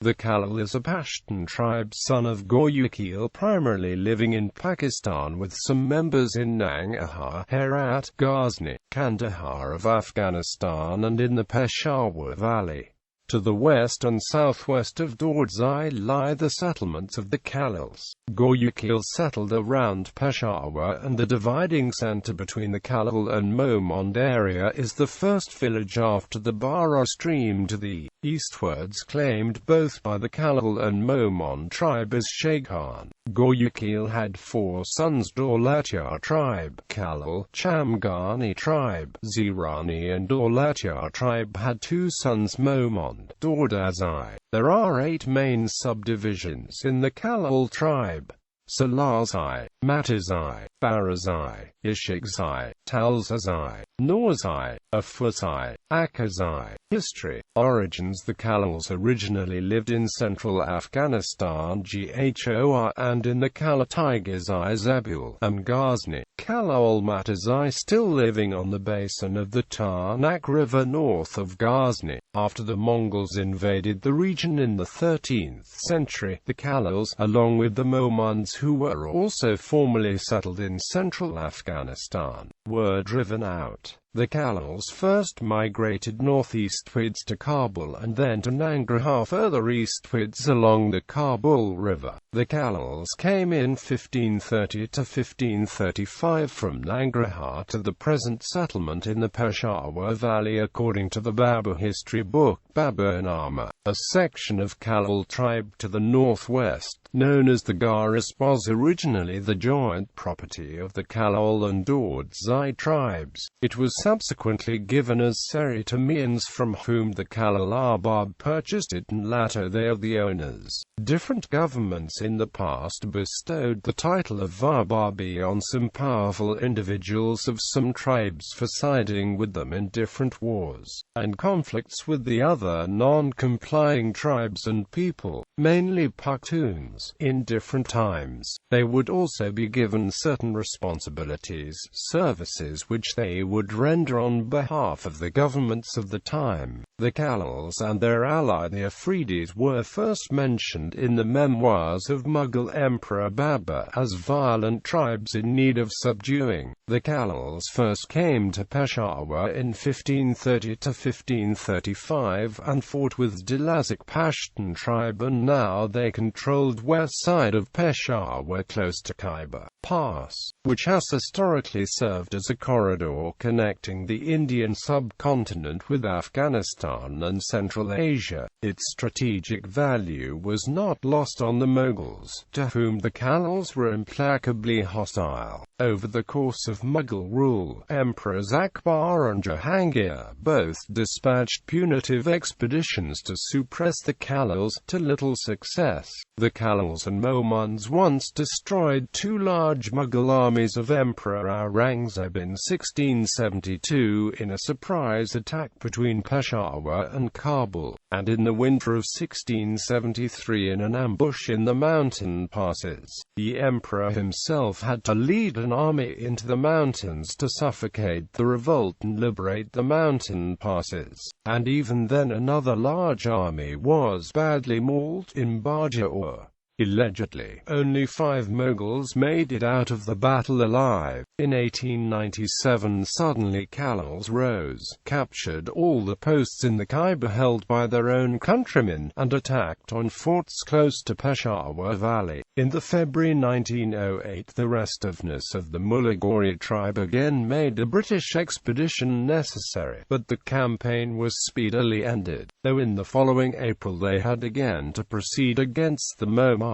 The Khalil is a Pashtun tribe son of Ghoryakhel, primarily living in Pakistan with some members in Nangarhar, Herat, Ghazni, Qandahar of Afghanistan and in the Peshawar Valley. To the west and southwest of Daudzai lie the settlements of the Khalils.GhoryaKhel, settled around Peshawar, and the dividing center between the Khalil and Mohmand area is the first village after the Bara stream to the Eastwords, claimed both by the Khalil and Mohmand tribe as Sheikhan.Ghoryakhel had 4 sons: Daulatyar tribe, Khalil; Chamkani tribe, Zeerani and Daulatyar tribe had 2 sons: Mohmand, Daudazai. There are 8 main subdivisions in the Khalil tribe: Salazai, Matazai, Barazai, Ishakzai, Talzazai, Naurzai, Afwazai, Akazai. History. Origins. The Khalils originally lived in central Afghanistan (Ghor) and in the Kalatigazai, Zabul, and Ghazni. Khalil Matazai still living on the basin of the Tarnak River north of Ghazni. After the Mongols invaded the region in the 13th century, the Khalils, along with the Mohmands who were also formerly settled in central Afghanistan, were driven out. The Khalils first migrated northeastwards to Kabul and then to Nangarhar, further eastwards along the Kabul River. The Khalils came in 1530 to 1535 from Nangarhar to the present settlement in the Peshawar Valley according to the Babur history book Baburnama. A section of Khalil tribe to the northwest, known as the Garas, was originally the joint property of the Khalil and Daudzai tribes. It was subsequently given as Seri to Mians, from whom the Khalil Arbab purchased it, and latter they are the owners. Different governments in the past bestowed the title of Arbabi on some powerful individuals of some tribes for siding with them in different wars and conflicts with the other non-complying tribes and people, mainly Pashtuns, in different times. They would also be given certain responsibilities, services which they would render on behalf of the governments of the time. The Khalils and their ally the Afridis were first mentioned in the memoirs of Mughal Emperor Babur as violent tribes in need of subduing. The Khalils first came to Peshawar in 1530 to 1535 and fought with Daudzai Pashtun tribe, and now they controlled west side of Peshawar close to Khyber Pass, which has historically served as a corridor connecting the Indian subcontinent with Afghanistan and Central Asia. Its strategic value was not lost on the Mughals, to whom the Khalils were implacably hostile. Over the course of Mughal rule, Emperors Akbar and Jahangir both dispatched punitive expeditions to suppress the Khalils, to little success. The Khalils and Mohmands once destroyed 2 large Mughal armies of Emperor Aurangzeb in 1672 in a surprise attack between Peshawar and Kabul, and in the winter of 1673 in an ambush in the mountain passes. The emperor himself had to lead an army into the mountains to suffocate the revolt and liberate the mountain passes, and even then another large army was badly mauled in Bajaur. Allegedly, only 5 Mughals made it out of the battle alive. In 1897 suddenly Khalils rose, captured all the posts in the Khyber held by their own countrymen, and attacked on forts close to Peshawar Valley. In the February 1908 the restiveness of the Mullah tribe again made a British expedition necessary, but the campaign was speedily ended, though in the following April they had again to proceed against the Mohmands,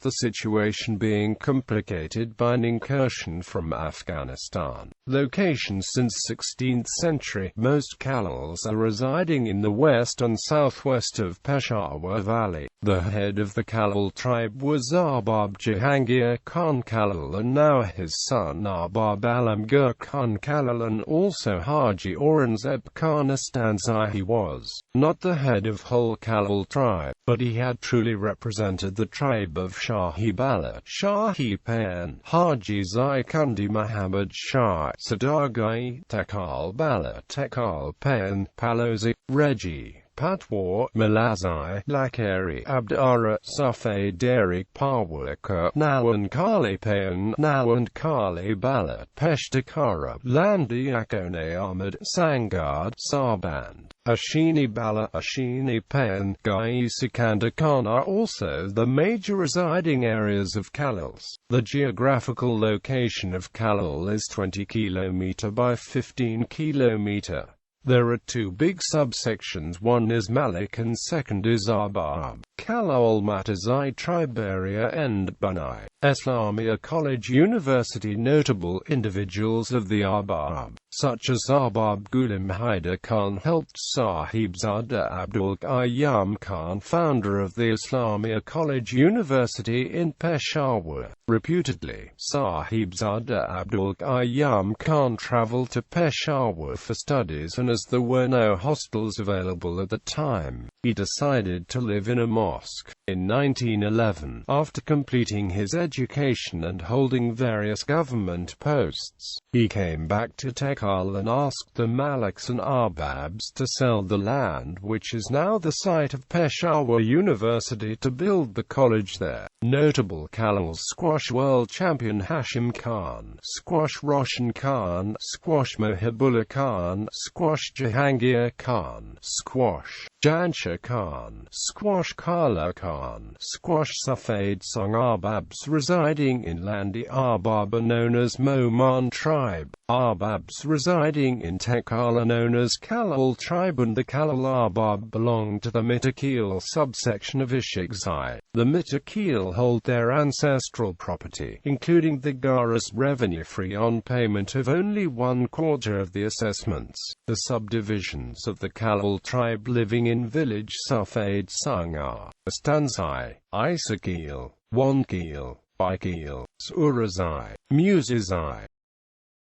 the situation being complicated by an incursion from Afghanistan. Location. Since 16th century, most Khalils are residing in the west and southwest of Peshawar Valley. The head of the Khalil tribe was Arbab Jahangir Khan Khalil, and now his son Arbab Alamgir Khan Khalil, and also Haji Aurangzeb Khan Astanzai. He was not the head of whole Khalil tribe, but he had truly represented the tribe of Shahi Bala, Shahi Pan, Haji Zaikundi Muhammad Shah, Sadagai, Tekal Bala, Tekal Pan, Palosi, Regi. Patwar, Malazai, Lakari, Abdara, Safed Derik Pawaka, Nawan Kali Payan, Nawan Kali Bala, Peshtakara, Landi Akone Ahmed, Sangard, Sarband, Ashini Bala, Ashini Payan, Gai Sikandar Khan are also the major residing areas of Khalils. The geographical location of Khalil is 20 km by 15 km. There are two big subsections, one is Malik and second is Arbab. Khalil Matazai tribe area and Banai. Islamia College University. Notable individuals of the Arbab, such as Arbab Ghulam Haider Khan, helped Sahibzada Abdul Qayyum Khan, founder of the Islamia College University in Peshawar. Reputedly, Sahibzada Abdul Qayyum Khan travelled to Peshawar for studies, and as there were no hostels available at the time, he decided to live in a mosque. In 1911, after completing his education and holding various government posts, he came back to Tekal and asked the Maliks and Arbabs to sell the land, which is now the site of Peshawar University, to build the college there. Notable Khalils: squash world champion Hashim Khan, squash Roshan Khan, squash Mohibullah Khan, squash Jahangir Khan, squash Jansha Khan, squash Kala Khan, squash Safed Song. Arbabs residing in Landi Arbab are known as Mohmand tribe. Arbabs residing in Tekal are known as Khalil tribe, and the Khalil Arbab belong to the Mitakil subsection of Ishikzai. The Mitakil hold their ancestral property, including the Garas, revenue-free on payment of only 1/4 of the assessments. The subdivisions of the Khalil tribe living in village Safed Sung are Stanzai, Isakil, Wankil, Bikil, Surazai, Musizai,